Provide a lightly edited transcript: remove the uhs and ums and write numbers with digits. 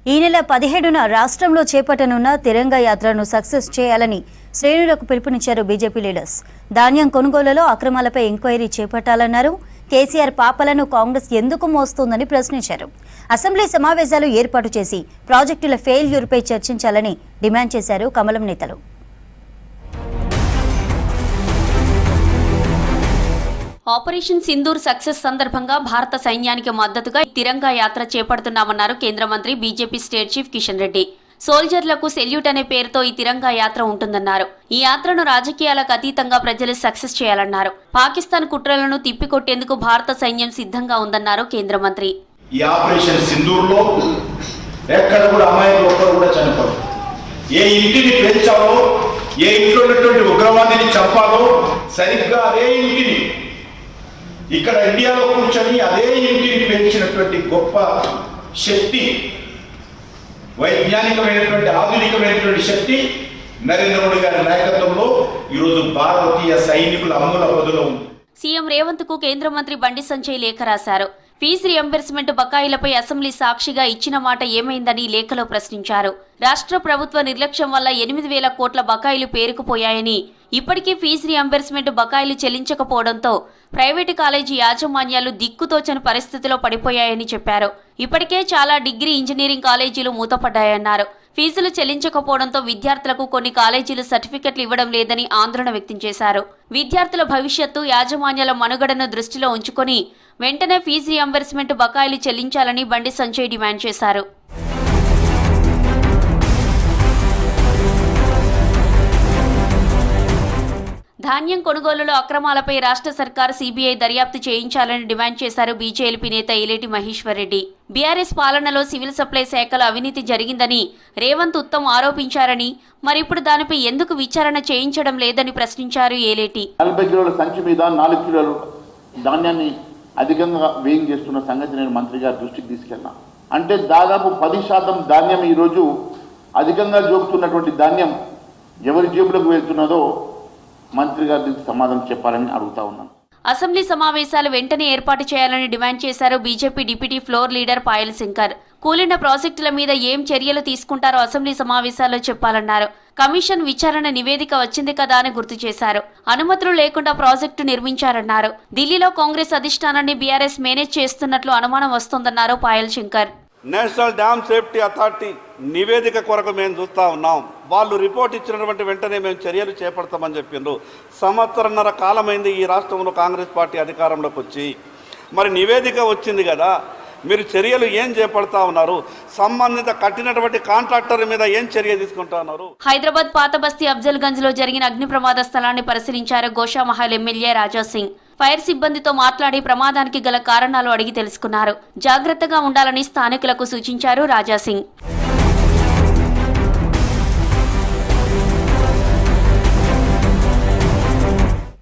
ఈ నెల 17న రాష్ట్రంలో చేపట్టనున్న తిరంగ యాత్రను సక్సెస్ చేయాలని శ్రేణులకు పిలుపునిచ్చారు బీజేపీ లీడర్స్. ధాన్యం కొనుగోలులో అక్రమాలపై ఎంక్వైరీ చేపట్టాలన్నారు. కేసీఆర్ పాపలను కాంగ్రెస్ ఎందుకు మోస్తోందని ప్రశ్నించారు. అసెంబ్లీ సమావేశాలు ఏర్పాటు చేసి ప్రాజెక్టుల ఫెయిల్యూర్పై చర్చించాలని డిమాండ్ చేశారు కమలం నేతలు. ఆపరేషన్ సింధూర్ సక్సెస్ సందర్భంగా భారత సైన్యానికి మద్దతుగా తిరంగా యాత్ర చేపడుతున్నామన్నారు కేంద్ర మంత్రి BJP state chief Kishan Reddy. సోల్జర్లకు సెల్యూట్ అనే పేరుతో ఈ తిరంగా యాత్ర ఉంటుందన్నారు. ఈ యాత్రను రాజకీయాలకు అతీతంగా ప్రజలు సక్సెస్ చేయాలన్నారు. పాకిస్తాన్ కుట్రలను తిప్పికొట్టేందుకు భారత సైన్యం సిద్ధంగా ఉందన్నారు కేంద్ర మంత్రి. ఈ ఆపరేషన్ సింధూర్లో ఎక్కడ కూడా అమాయకులు ఒక్కరు కూడా చనిపోరు. ఏ ఇంటిని పేల్చాలో, ఏ ఇంట్లో ఉన్నటువంటి ఉగ్రవాదిని చంపాలో సరిగ్గా అదే ఇంటిని ఇక్కడ ఇండియాలో కూర్చొని అదే ఇంటిని పేల్చినటువంటి గొప్ప శక్తి, వైజ్ఞానికమైనటువంటి ఆధునికమైనటువంటి శక్తి నరేంద్ర మోడీ గారి నాయకత్వంలో ఈరోజు భారతీయ సైనికుల అమ్ముల పొదలో ఉంది. సీఎం రేవంత్ కు కేంద్ర మంత్రి బండి సంజయ్ లేఖ రాశారు. ఫీజు రియంబర్స్మెంట్ బకాయిలపై అసెంబ్లీ సాక్షిగా ఇచ్చిన మాట ఏమైందని లేఖలో ప్రశ్నించారు. రాష్ట్ర ప్రభుత్వ నిర్లక్ష్యం వల్ల 8,000 కోట్ల బకాయిలు పేరుకుపోయాయని, ఇప్పటికీ ఫీజు రియంబర్స్మెంట్ బకాయిలు చెల్లించకపోవడంతో ప్రైవేటు కాలేజీ యాజమాన్యాలు దిక్కుతోచని పరిస్థితిలో పడిపోయాయని చెప్పారు. ఇప్పటికే చాలా డిగ్రీ ఇంజనీరింగ్ కాలేజీలు మూతపడ్డాయన్నారు. ఫీజులు చెల్లించకపోవడంతో విద్యార్థులకు కొన్ని కాలేజీలు సర్టిఫికెట్లు ఇవ్వడం లేదని ఆందోళన వ్యక్తం చేశారు. విద్యార్థుల భవిష్యత్తు, యాజమాన్యాల మనుగడను దృష్టిలో ఉంచుకొని వెంటనే ఫీజు రియంబర్స్మెంట్ బకాయిలు చెల్లించాలని బండి సంజయ్ డిమాండ్ చేశారు. ధాన్యం కొనుగోలులో అక్రమాలపై రాష్ట్ర సర్కార్ సీబీఐ దర్యాప్తు చేయించాలని డిమాండ్ చేశారు బీజేపీ నేత ఏలేటి మహేశ్వర్ రెడ్డి. బీఆర్ఎస్ పాలనలో సివిల్ సప్లై శాఖలో అవినీతి జరిగిందని రేవంత్ ఉత్తమ్ ఆరోపించారని, మరిప్పుడు దానిపై ఎందుకు విచారణ చేయించడం లేదని ప్రశ్నించారు ఏలేటి. 40 కిలోల సంచి మీద 4 కిలోలు ధాన్యాన్ని అధికంగా వేయింగ్ చేస్తున్న సంగతి నేను మంత్రి గారి దృష్టికి తీసుకెళ్ళినా. అంటే దాదాపు 10% ధాన్యం ఈరోజు అధికంగా జోకుతున్నటువంటి ధాన్యం ఎవరి జేబులకు వెళ్తున్నదో మంత్రి గారు దీనికి సమాధానం చెప్పాలని అడుగుతా ఉన్నాను. అసెంబ్లీ సమావేశాలు వెంటనే ఏర్పాటు చేయాలని డిమాండ్ చేశారు BJP deputy floor leader Payal Shankar. కూలిన ప్రాజెక్టుల మీద ఏం చర్యలు తీసుకుంటారో అసెంబ్లీ సమావేశాల్లో చెప్పాలన్నారు. కమిషన్ విచారణ నివేదిక వచ్చింది కదా అని గుర్తు చేశారు. అనుమతులు లేకుండా ప్రాజెక్టు నిర్మించారన్నారు. ఢిల్లీలో కాంగ్రెస్ అధిష్టానాన్ని బీఆర్ఎస్ మేనేజ్ చేస్తున్నట్లు అనుమానం వస్తోందన్నారు Payal Shankar. National dam safety authority నివేదిక కొరకు మేము చూస్తూ ఉన్నాం. వాళ్ళు రిపోర్ట్ ఇచ్చినటువంటి వెంటనే మేము చర్యలు చేపడతామని చెప్పిండ్రు. 1.5 సంవత్సరం కాలమైంది ఈ రాష్ట్రంలో కాంగ్రెస్ పార్టీ అధికారంలోకి వచ్చి. మరి నివేదిక వచ్చింది కదా, మీరు చర్యలు ఏం చేపడతా ఉన్నారు? సంబంధిత కట్టినటువంటి కాంట్రాక్టర్ మీద ఏం చర్య తీసుకుంటా ఉన్నారు? హైదరాబాద్ పాత బస్తీ అఫ్జల్ గంజ్ లో జరిగిన అగ్ని ప్రమాద స్థలాన్ని పరిశీలించారు గోషామహల్ ఎమ్మెల్యే రాజాసింగ్. ఫైర్ సిబ్బందితో మాట్లాడి ప్రమాదానికి గల కారణాలు అడిగి తెలుసుకున్నారు. జాగ్రత్తగా ఉండాలని స్థానికులకు సూచించారు రాజాసింగ్.